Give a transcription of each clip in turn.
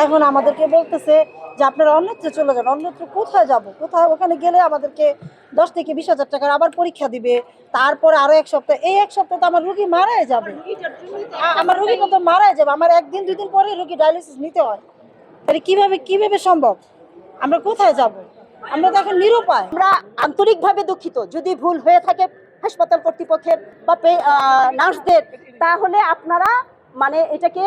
এখন আমাদেরকে বলতেছে যে আপনারা অন্যত্র চলে যান। অন্যত্র কোথায় যাব? কোথায়? ওখানে গেলে আমাদেরকে 10 থেকে 20,000 টাকার আবার পরীক্ষা দিবে। তারপরে আরো 1 সপ্তাহ, এই 1 সপ্তাহে তো আমার রুগী মারাই যাবে। আমার রুগী কত মারাই যাবে। আমার একদিন 2 দিন পরে রুগী ডায়ালিসিস নিতে হয়। তাহলে কিভাবে সম্ভব? আমরা কোথায় যাব? আমরা তো এখন নিরুপায়। আমরা আন্তরিকভাবে দুঃখিত যদি ভুল হয়ে থাকে হাসপাতাল কর্তৃপক্ষের বা নার্সদের, তাহলে আপনারা মানে এটাকে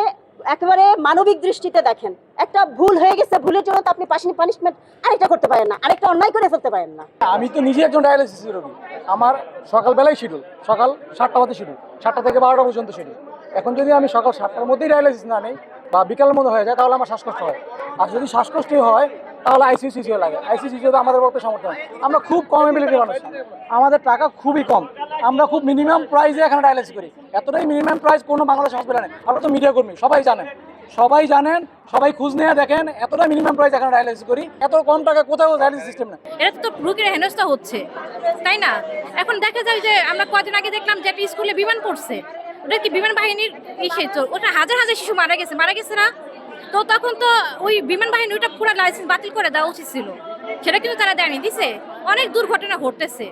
একেবারে মানবিক দৃষ্টিতে দেখেন। একটা ভুল হয়ে গেছে, ভুলের জন্য তো আপনি পানিশমেন্ট আরেকটা করতে পারেন না, আরেকটা অন্যায় করে ফেলতে পারেন না। আমি তো নিজে একজন ডায়ালিসিস রোগী। আমার সকালবেলায় শিডিউল, সকাল 7টা বাজে শিডিউল, 7টা থেকে 12টা পর্যন্ত শিডিউল। এখন যদি আমি সকাল 7টার মধ্যেই ডায়ালিসিস না নেই বা বিকালের মধ্যে হয়ে যায়, তাহলে আমার শ্বাসকষ্ট হয়। আর যদি শ্বাসকষ্টই হয় তাহলে আইসিইউ লাগে। আইসিইউ তো আমাদের পক্ষে সামর্থ্য হয়। আমরা খুব কম এবিলিটি মানুষ, আমাদের টাকা খুবই কম। আমরা খুব মিনিমাম প্রাইসে এখানে ডায়ালিসিস করি। এতটাই মিনিমাম প্রাইস কোনো বাংলাদেশ হসপিটালে নেই। আমরা তো মিডিয়া কর্মী, সবাই জানেন, সবাই খোঁজ নিয়ে দেখেন। এতটা মিনিমাম প্রাইস এখানে ডায়ালিসিস করি। এত কম টাকা কোথাও ডায়ালিসিস সিস্টেম না। এটা তো রোগীর হেনস্থা হচ্ছে, তাই না? এখন দেখা যায় যে আমরা কদিন আগে দেখলাম যে একটা স্কুলে বিমান পড়ছে। ওটা কি বিমান বাহিনীর তো ওটা হাজার হাজার শিশু মারা গেছে না? তো তখন তো ওই বিমান বাহিনী ওটা পুরো লাইসেন্স বাতিল করে দেওয়া উচিত ছিল। সেটা কিন্তু তারা দেয়নি, দিছে। অনেক দুর্ঘটনা ঘটতেছে।